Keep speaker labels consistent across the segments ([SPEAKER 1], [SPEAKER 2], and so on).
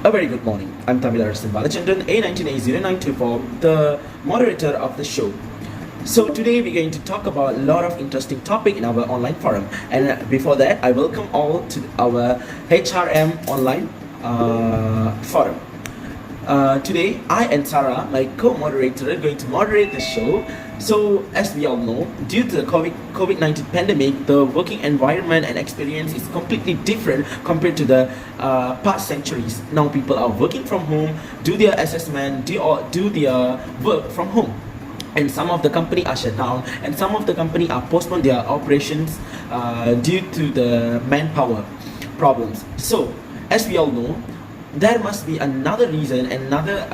[SPEAKER 1] A very good morning. I'm Tamilarasen Balachanran, A19809244, the moderator of the show. So today we're going to talk about a lot of interesting topic in our online forum. And before that, I welcome all to our HRM online forum. Today, I and Sarah, my co-moderator, are going to moderate the show. So, as we all know, due to the COVID-19 pandemic, the working environment and experience is completely different compared to the past centuries. Now, people are working from home, do their assessment, do their work from home. And some of the company are shut down, and some of the company are postponed their operations due to the manpower problems. So, as we all know, there must be another reason, another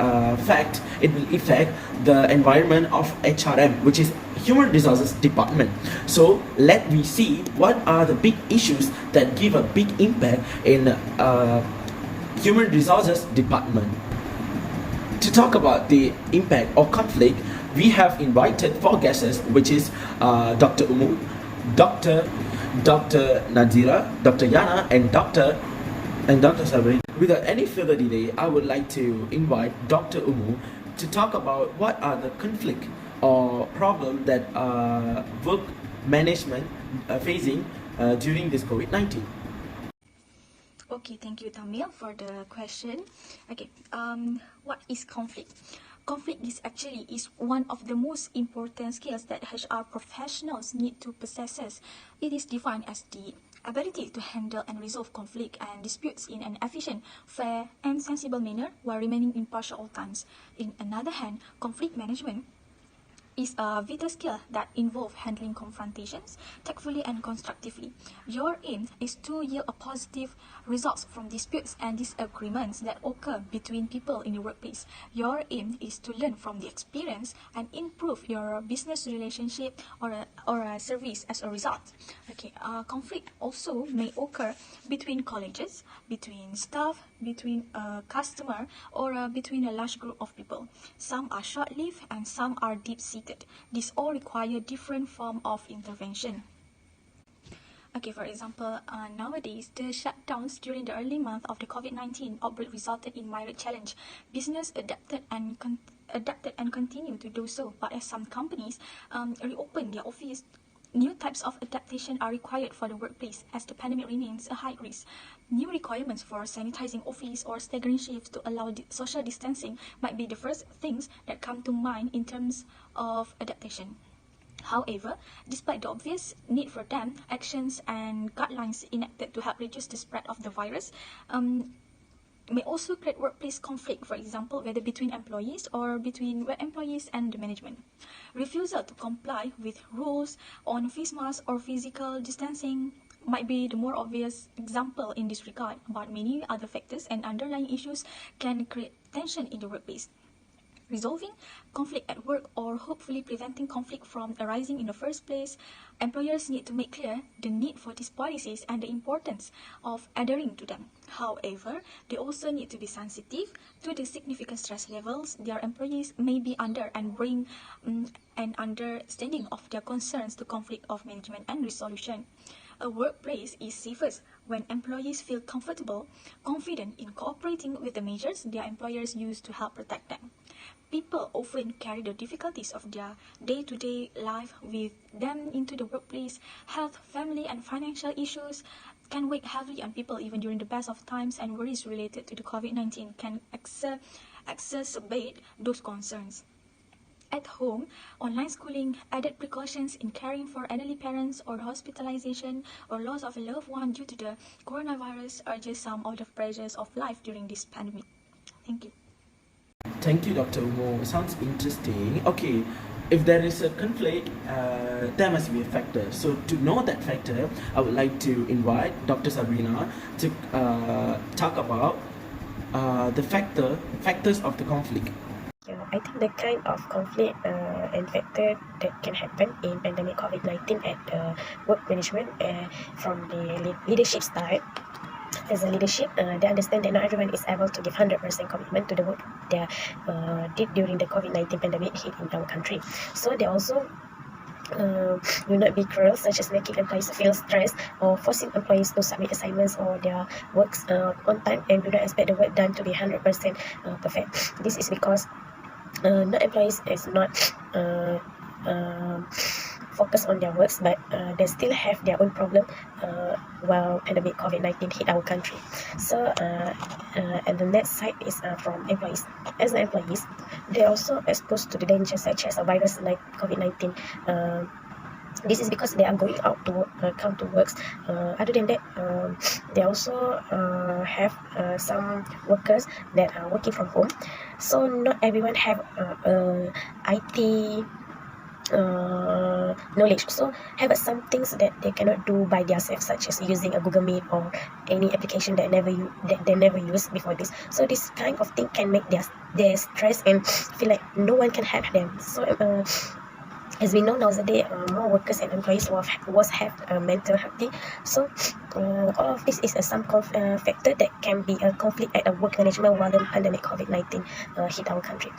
[SPEAKER 1] fact. It will affect the environment of HRM, which is Human Resources Department. So let me see what are the big issues that give a big impact in Human Resources Department. To talk about the impact or conflict, we have invited 4 guests, which is Dr. Ummu, Dr. Nadzirah, Dr. Liyana, and Dr. Sabrina. Without any further delay, I would like to invite Dr. Ummu to talk about what are the conflict or problem that work management facing during this COVID-19.
[SPEAKER 2] Okay, thank you, Tamil, for the question. Okay, what is conflict? Conflict is one of the most important skills that HR professionals need to possess. It is defined as the ability to handle and resolve conflict and disputes in an efficient, fair, and sensible manner while remaining impartial at all times. In another hand, conflict management is a vital skill that involves handling confrontations tactfully and constructively. Your aim is to yield a positive results from disputes and disagreements that occur between people in the workplace. Your aim is to learn from the experience and improve your business relationship or a service as a result. Okay, conflict also may occur between colleagues, between staff, between a customer, or between a large group of people. Some are short-lived and some are deep-seated. These all require different form of intervention. Okay, for example, nowadays, the shutdowns during the early month of the COVID-19 outbreak resulted in myriad challenge. Business adapted and continue to do so, but as some companies reopen their office, new types of adaptation are required for the workplace as the pandemic remains a high risk. New requirements for sanitizing office or staggering shifts to allow social distancing might be the first things that come to mind in terms of adaptation. However, despite the obvious need for them, actions and guidelines enacted to help reduce the spread of the virus may also create workplace conflict, for example, whether between employees or between employees and the management. Refusal to comply with rules on face masks or physical distancing might be the more obvious example in this regard, but many other factors and underlying issues can create tension in the workplace. Resolving conflict at work or hopefully preventing conflict from arising in the first place, employers need to make clear the need for these policies and the importance of adhering to them. However, they also need to be sensitive to the significant stress levels their employees may be under and bring an understanding of their concerns to conflict of management and resolution. A workplace is safest when employees feel comfortable, confident in cooperating with the measures their employers use to help protect them. People often carry the difficulties of their day-to-day life with them into the workplace. Health, family, and financial issues can weigh heavily on people even during the best of times, and worries related to the COVID-19 can exacerbate those concerns. At home, online schooling, added precautions in caring for elderly parents, or hospitalization or loss of a loved one due to the coronavirus are just some of the pressures of life during this pandemic. Thank you.
[SPEAKER 1] Thank you, Dr. Ummu. Sounds interesting. Okay, if there is a conflict, there must be a factor. So to know that factor, I would like to invite Dr. Sabrina to talk about the factors of the conflict.
[SPEAKER 3] I think the kind of conflict and factor that can happen in pandemic COVID-19 at the work management from the leadership side. As a leadership, they understand that not everyone is able to give 100% commitment to the work they did during the COVID-19 pandemic hit in our country. So they also do not be cruel, such as making employees feel stressed or forcing employees to submit assignments or their works on time, and do not expect the work done to be 100% perfect. This is because not employees is not focus on their works, but they still have their own problem while pandemic COVID-19 hit our country. So and the next side is from employees. As the employees, they're also exposed to the dangers such as a virus like COVID-19. This is because they are going out to come to works. Other than that, they also have some workers that are working from home. So not everyone have IT knowledge, so have some things that they cannot do by themselves, such as using a Google Meet or any application that they never used before this. So this kind of thing can make their stress and feel like no one can help them. So as we know nowadays, more workers and employees have mental health. So all of this is some factor that can be a conflict at a work management while the pandemic COVID-19 hit our country.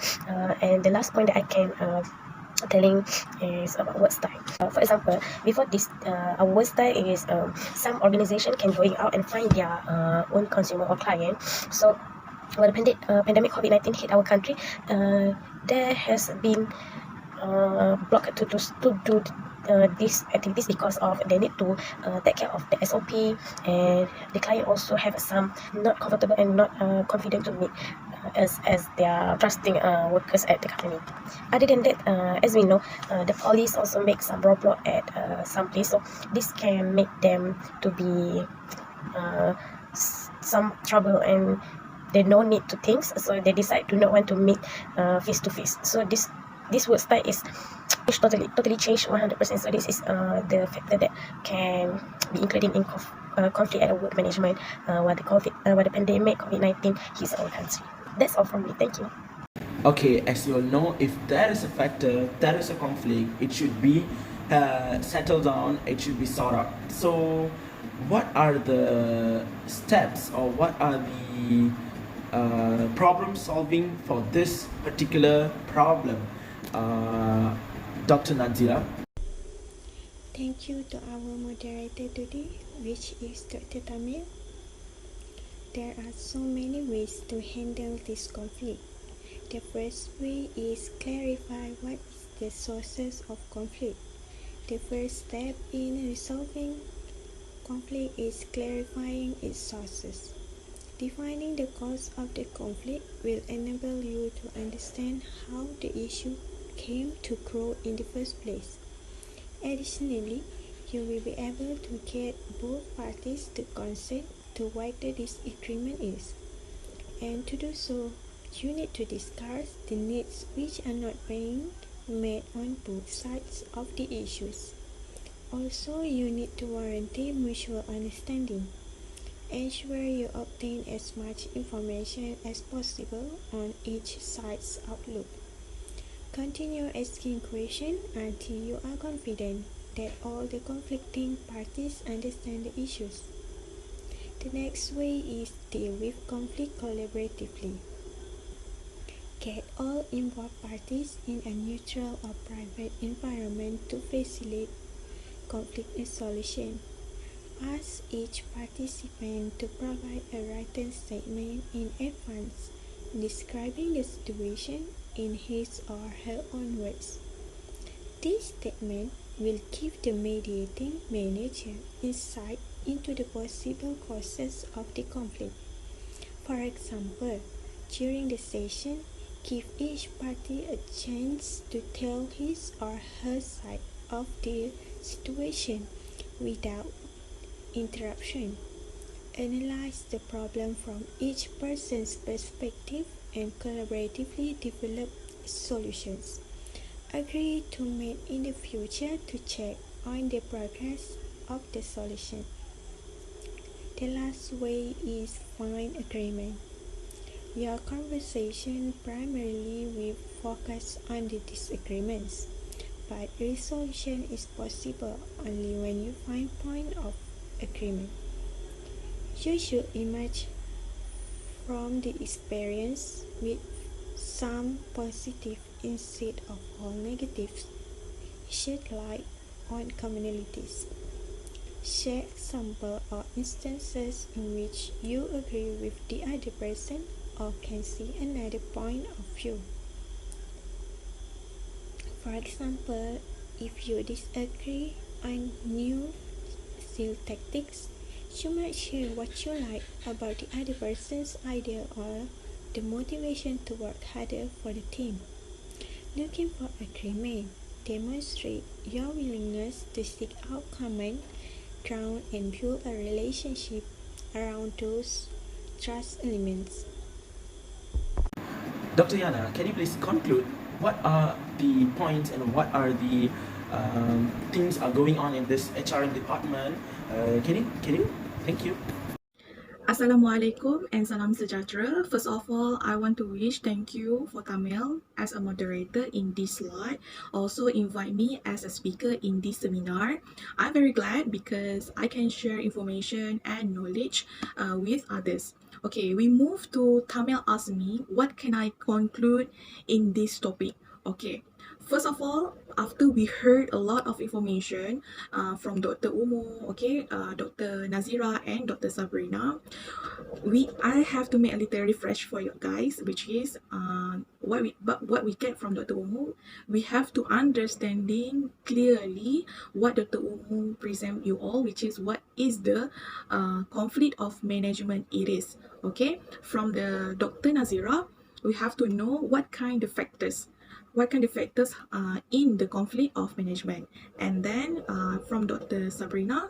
[SPEAKER 3] And the last point that I can telling is about work style. For example, before this, our work style is some organization can going out and find their own consumer or client. So when the pandemic COVID-19 hit our country, there has been blocked to do these activities because of they need to take care of the SOP, and the client also have some not comfortable and not confident to meet as they are trusting workers at the company. Other than that, as we know, the police also make some roadblock at some place, so this can make them to be some trouble, and they no need to think, so they decide to not want to meet face to face. So this work style is totally changed 100%. So this is the factor that can be included in conflict at work management while the pandemic COVID-19 hits our country. That's all from me. Thank you.
[SPEAKER 1] Okay, as you all know, if there is a factor, there is a conflict, it should be settled down, it should be sorted out. So what are the steps, or what are the problem solving for this particular problem? Dr. Nadzirah.
[SPEAKER 4] Thank you to our moderator today, which is Dr. Tamil. There are so many ways to handle this conflict. The first way is clarify what is the sources of conflict. The first step in resolving conflict is clarifying its sources. Defining the cause of the conflict will enable you to understand how the issue came to grow in the first place. Additionally, you will be able to get both parties to consent to what the disagreement is. And to do so, you need to discuss the needs which are not being met on both sides of the issues. Also, you need to guarantee mutual understanding. Ensure you obtain as much information as possible on each side's outlook. Continue asking questions until you are confident that all the conflicting parties understand the issues. The next way is deal with conflict collaboratively. Get all involved parties in a neutral or private environment to facilitate conflict resolution. Ask each participant to provide a written statement in advance describing the situation in his or her own words. This statement will give the mediating manager insight into the possible causes of the conflict. For example, during the session, give each party a chance to tell his or her side of the situation without interruption. Analyze the problem from each person's perspective and collaboratively develop solutions. Agree to meet in the future to check on the progress of the solution. The last way is find agreement. Your conversation primarily will focus on the disagreements, but resolution is possible only when you find point of agreement. You should emerge from the experience with some positive instead of all negatives. shed light on commonalities. Share examples or instances in which you agree with the other person or can see another point of view. For example, if you disagree on new sales tactics, you might share what you like about the other person's idea or the motivation to work harder for the team. Looking for agreement, demonstrate your willingness to seek out common ground and build a relationship around those trust elements.
[SPEAKER 1] Dr. Yana, can you please conclude what are the points and what are the things are going on in this HRM department? Can you? Thank you.
[SPEAKER 5] Assalamualaikum and salam sejahtera. First of all, I want to wish thank you for Tamil as a moderator in this slide. Also invite me as a speaker in this seminar. I'm very glad because I can share information and knowledge with others. Okay, we move to Tamil asked me, what can I conclude in this topic? Okay. First of all, after we heard a lot of information from Dr. Ummu, Dr. Nadzirah and Dr. Sabrina, I have to make a little refresh for you guys, which is what we get from Dr. Ummu. We have to understanding clearly what Dr. Ummu present you all, which is what is the conflict of management it is. Okay, from the Dr. Nadzirah, we have to know what kind of factors in the conflict of management. And then from Dr. Sabrina,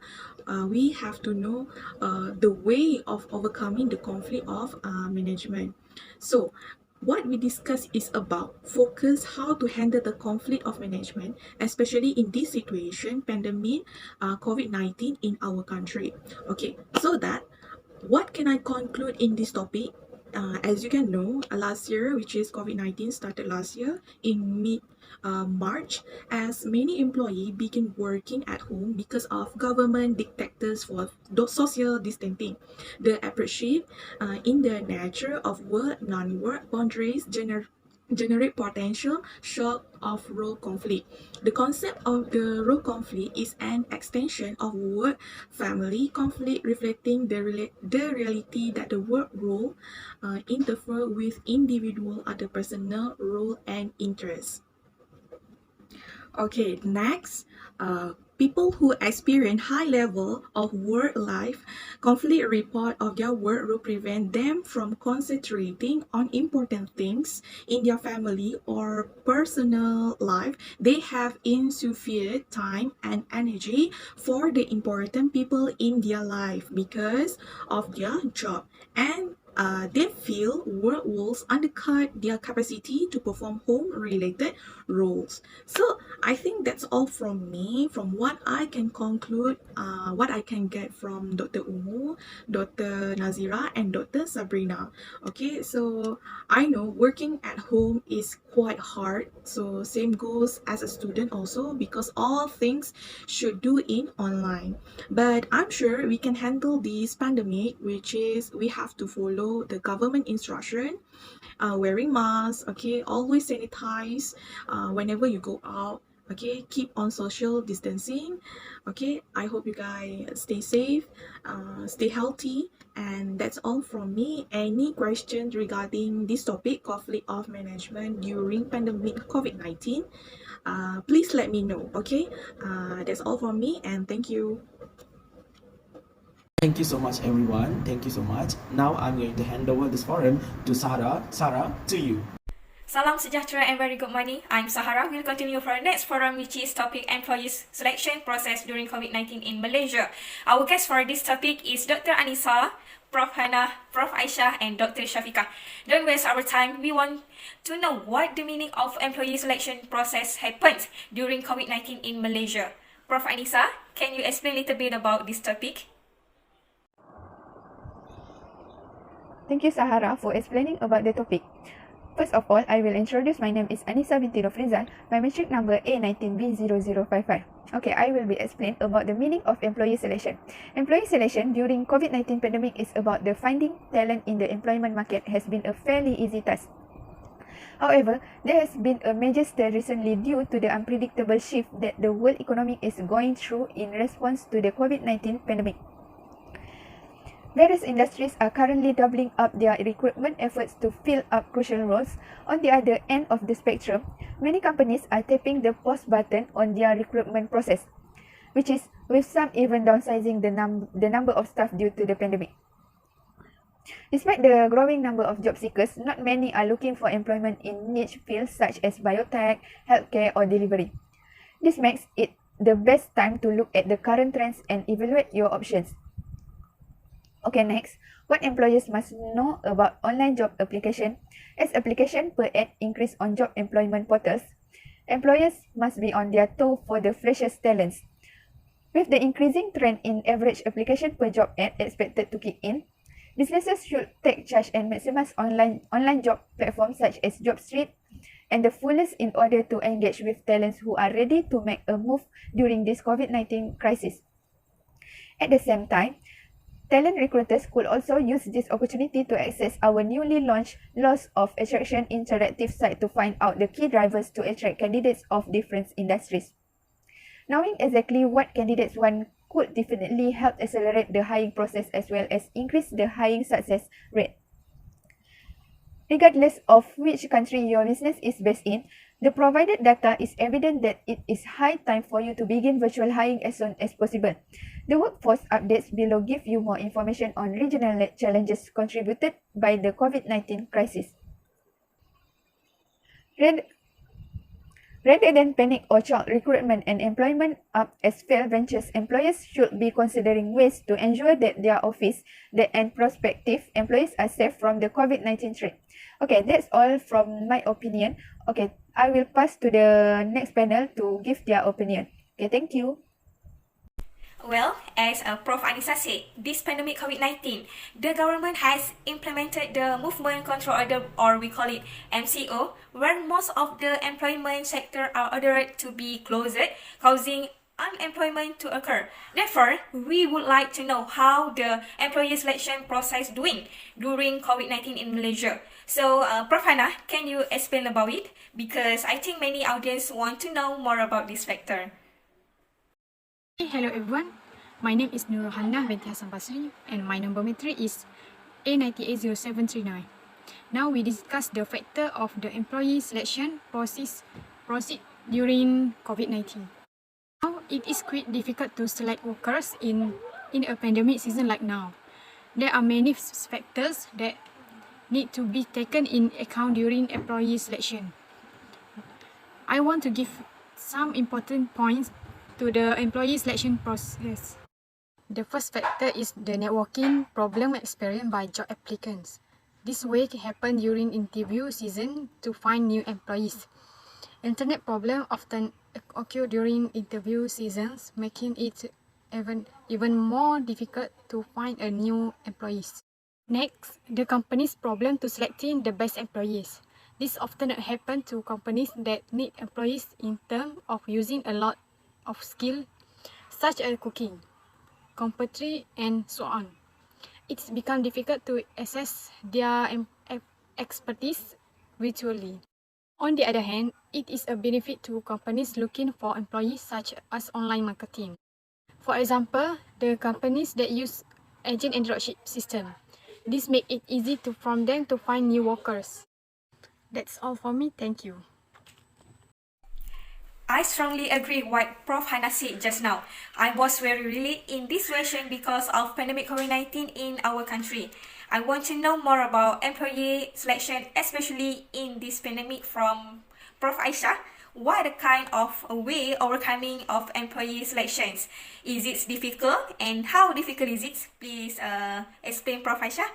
[SPEAKER 5] we have to know the way of overcoming the conflict of management. So what we discuss is about focus how to handle the conflict of management, especially in this situation, pandemic, COVID-19 in our country. Okay, so that what can I conclude in this topic? As you can know, last year, which is COVID-19 started last year in mid-March, as many employees began working at home because of government dictators for social distancing. The appreciate in the nature of work, non-work boundaries generate potential shock of role conflict. The concept of the role conflict is an extension of work family conflict, reflecting the reality that the work role interfere with individual other personal role and interests. Okay, next, people who experience high level of work-life conflict report of their work will prevent them from concentrating on important things in their family or personal life. They have insufficient time and energy for the important people in their life because of their job, and they feel work roles undercut their capacity to perform home-related roles. So I think that's all from me, from what I can conclude, what I can get from Dr. Ummu, Dr. Nadzirah, and Dr. Sabrina. Okay, so I know working at home is quite hard. So same goes as a student also, because all things should do in online. But I'm sure we can handle this pandemic, which is we have to follow the government instruction, wearing masks, okay, always sanitize whenever you go out, okay, keep on social distancing. Okay, I hope you guys stay safe, stay healthy, and that's all from me. Any questions regarding this topic, conflict of management during pandemic COVID-19, please let me know. Okay, that's all from me, and thank you.
[SPEAKER 1] Thank you so much, everyone. Thank you so much. Now I'm going to hand over this forum to Sahara. Sarah, to you.
[SPEAKER 6] Salam sejahtera and very good morning. I'm Sahara. We'll continue for our next forum, which is topic employees selection process during COVID-19 in Malaysia. Our guest for this topic is Dr. Annisa, Prof. Hana, Prof. Aisyah, and Dr. Syafika. Don't waste our time. We want to know what the meaning of employee selection process happens during COVID-19 in Malaysia. Prof. Annisa, can you explain a little bit about this topic?
[SPEAKER 7] Thank you, Sahara, for explaining about the topic. First of all, I will introduce. My name is Annisa Binti Nofrizal, biometric number A19B0055. Okay, I will be explain about the meaning of employee selection. Employee selection during COVID-19 pandemic is about the finding talent in the employment market has been a fairly easy task. However, there has been a major stir recently due to the unpredictable shift that the world economy is going through in response to the COVID-19 pandemic. Various industries are currently doubling up their recruitment efforts to fill up crucial roles. On the other end of the spectrum, many companies are tapping the pause button on their recruitment process, which is with some even downsizing the number of staff due to the pandemic. Despite the growing number of job seekers, not many are looking for employment in niche fields such as biotech, healthcare, or delivery. This makes it the best time to look at the current trends and evaluate your options. Okay, next, what employers must know about online job application. As application per ad increase on job employment portals, employers must be on their toe for the freshest talents. With the increasing trend in average application per job ad expected to kick in, businesses should take charge and maximize online job platforms such as JobStreet and the fullest in order to engage with talents who are ready to make a move during this COVID-19 crisis. At the same time, talent recruiters could also use this opportunity to access our newly launched Laws of Attraction interactive site to find out the key drivers to attract candidates of different industries. Knowing exactly what candidates want could definitely help accelerate the hiring process as well as increase the hiring success rate. Regardless of which country your business is based in, the provided data is evident that it is high time for you to begin virtual hiring as soon as possible. The workforce updates below give you more information on regional challenges contributed by the COVID-19 crisis. Rather than panic or chalk recruitment and employment up as failed ventures, employers should be considering ways to ensure that their office and prospective employees are safe from the COVID-19 threat. Okay, that's all from my opinion. Okay, I will pass to the next panel to give their opinion. Okay, thank you.
[SPEAKER 6] Well, as Prof. Annisa said, this pandemic COVID-19, the government has implemented the Movement Control Order, or we call it MCO, where most of the employment sector are ordered to be closed, causing unemployment to occur. Therefore, we would like to know how the employee selection process doing during COVID-19 in Malaysia. So, Prof. Hannah, can you explain about it? Because I think many audience want to know more about this factor.
[SPEAKER 8] Hello everyone, my name is Nurul Binti Hasan Basri and my number matric is A980739. Now we discuss the factor of the employee selection process during COVID-19. Now it is quite difficult to select workers in a pandemic season like now. There are many factors that need to be taken in account during employee selection. I want to give some important points to the employee selection process. The first factor is the networking problem experienced by job applicants. This way can happen during interview season to find new employees. Internet problem often occur during interview seasons, making it even more difficult to find a new employees. Next, the company's problem to selecting the best employees. This often happens to companies that need employees in terms of using a lot of skill such as cooking, carpentry, and so on. It's become difficult to assess their expertise virtually. On the other hand, it is a benefit to companies looking for employees such as online marketing. For example, the companies that use agent and dropship system. This makes it easy for them to find new workers. That's all for me. Thank you.
[SPEAKER 6] I strongly agree what Prof. Hannah said just now. I was very relieved in this situation because of pandemic COVID-19 in our country. I want to know more about employee selection, especially in this pandemic from Prof. Aisyah. What are the kind of way overcoming of employee selections? Is it difficult and how difficult is it? Please explain, Prof. Aisyah.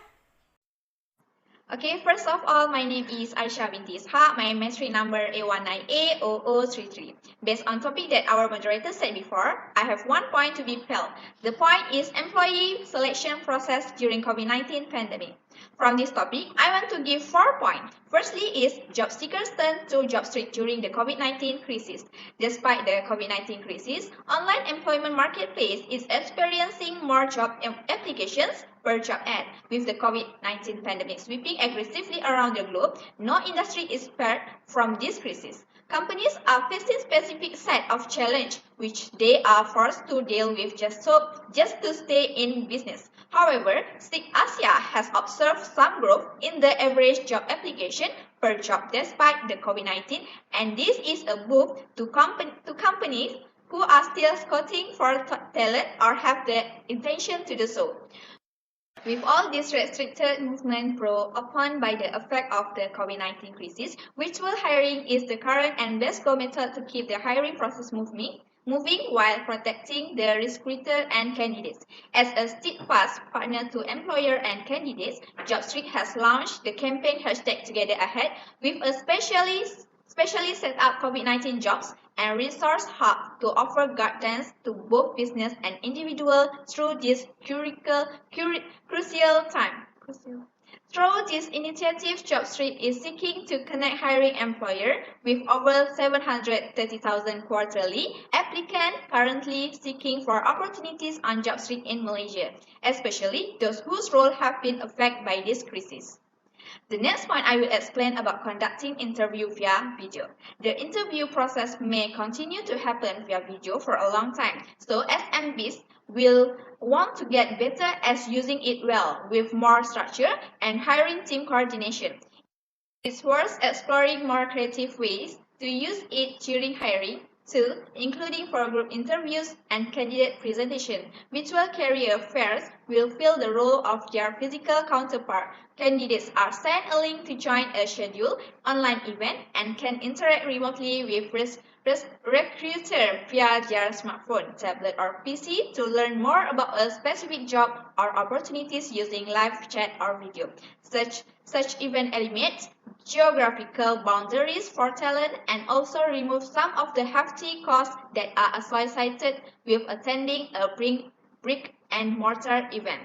[SPEAKER 9] Okay, first of all, my name is Aisyah Binti Ishak. My matric number A19A0033. Based on topic that our moderator said before, I have 1 point to be felt. The point is employee selection process during COVID-19 pandemic. From this topic, I want to give 4 points. Firstly is job seekers turn to job street during the COVID-19 crisis. Despite the COVID-19 crisis, online employment marketplace is experiencing more job applications per job ad. With the COVID-19 pandemic sweeping aggressively around the globe, no industry is spared from this crisis. Companies are facing specific set of challenge which they are forced to deal with just to stay in business. However, SIG Asia has observed some growth in the average job application per job despite the COVID-19, and this is a boost to companies who are still scouting for talent or have the intention to do so. With all this restricted movement brought upon by the effect of the COVID-19 crisis, virtual hiring is the current and best go method to keep the hiring process moving while protecting the recruiter and candidates. As a steadfast partner to employer and candidates, JobStreet has launched the campaign #TogetherAhead with a specially set up COVID-19 jobs and resource hub to offer guidance to both business and individual through this crucial time. Through this initiative, JobStreet is seeking to connect hiring employer with over 730,000 quarterly applicants currently seeking for opportunities on JobStreet in Malaysia, especially those whose roles have been affected by this crisis. The next point I will explain about conducting interview via video. The interview process may continue to happen via video for a long time, so SMBs will want to get better at using it well with more structure and hiring team coordination. It's worth exploring more creative ways to use it during hiring too, including for group interviews and candidate presentation. Virtual career fairs will fill the role of their physical counterpart. Candidates are sent a link to join a scheduled online event and can interact remotely with recruiter via their smartphone, tablet, or PC to learn more about a specific job or opportunities using live chat or video. Such event eliminates geographical boundaries for talent and also remove some of the hefty costs that are associated with attending a brick and mortar event.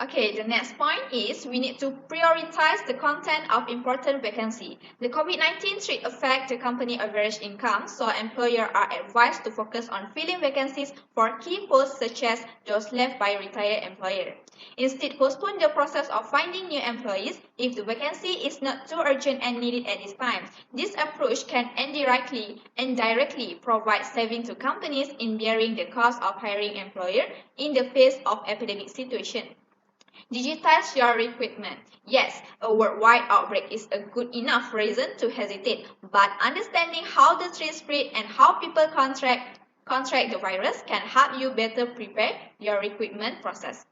[SPEAKER 9] Okay, the next point is we need to prioritize the content of important vacancy. The COVID-19 threat affect the company average income, so employers are advised to focus on filling vacancies for key posts such as those left by retired employer. Instead, postpone the process of finding new employees if the vacancy is not too urgent and needed at this time. This approach can indirectly provide saving to companies in bearing the cost of hiring employer in the face of epidemic situation. Digitize your recruitment. Yes, a worldwide outbreak is a good enough reason to hesitate, but understanding how the threat spread and how people contract the virus can help you better prepare your recruitment process.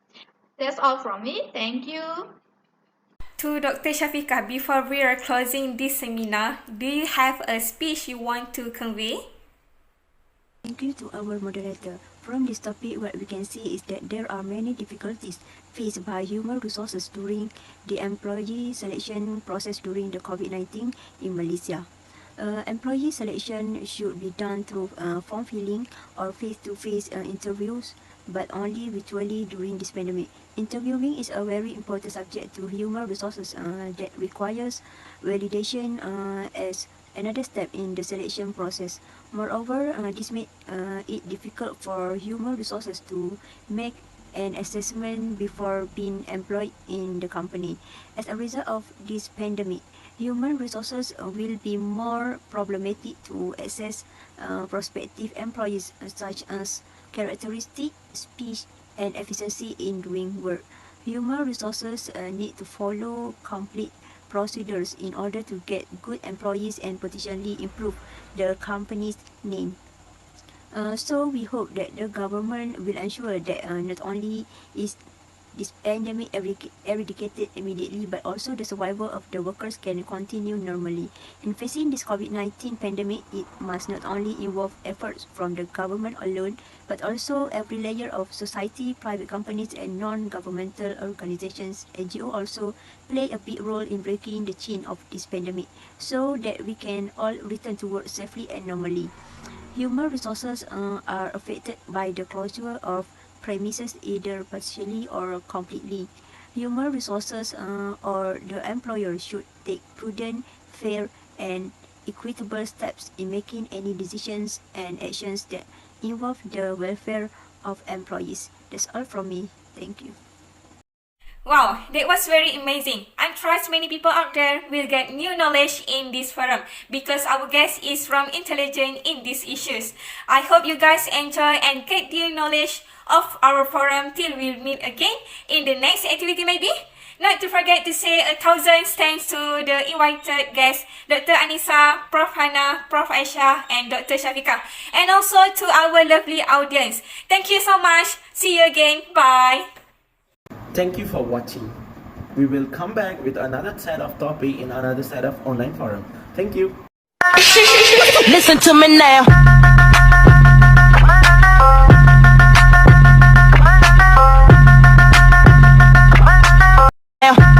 [SPEAKER 9] That's all from me. Thank you.
[SPEAKER 6] To Dr. Syafika, before we are closing this seminar, do you have a speech you want to convey?
[SPEAKER 10] Thank you to our moderator. From this topic, what we can see is that there are many difficulties faced by human resources during the employee selection process during the COVID-19 in Malaysia. Employee selection should be done through form filling or face-to-face interviews, but only virtually during this pandemic. Interviewing is a very important subject to human resources that requires validation as another step in the selection process. Moreover, this made it difficult for human resources to make an assessment before being employed in the company. As a result of this pandemic, human resources will be more problematic to assess prospective employees such as characteristic, speech, and efficiency in doing work. Human resources need to follow complete procedures in order to get good employees and potentially improve the company's name. So we hope that the government will ensure that not only is this pandemic eradicated immediately, but also the survival of the workers can continue normally. In facing this COVID-19 pandemic, it must not only involve efforts from the government alone, but also every layer of society, private companies, and non-governmental organizations. NGO also play a big role in breaking the chain of this pandemic, so that we can all return to work safely and normally. Human resources are affected by the closure of premises either partially or completely. Human resources or the employer should take prudent, fair, and equitable steps in making any decisions and actions that involve the welfare of employees. That's all from me. Thank you.
[SPEAKER 6] Wow, that was very amazing. I trust many people out there will get new knowledge in this forum because our guest is from intelligent in these issues. I hope you guys enjoy and get new knowledge of our forum till we meet again in the next activity maybe. Not to forget to say 1,000 thanks to the invited guests, Dr. Annisa, Prof. Hannah, Prof. Aisyah, and Dr. Syafika. And also to our lovely audience. Thank you so much. See you again. Bye.
[SPEAKER 1] Thank you for watching. We will come back with another set of topic in another set of online forum. Thank you.
[SPEAKER 11] Listen to me now. Yeah.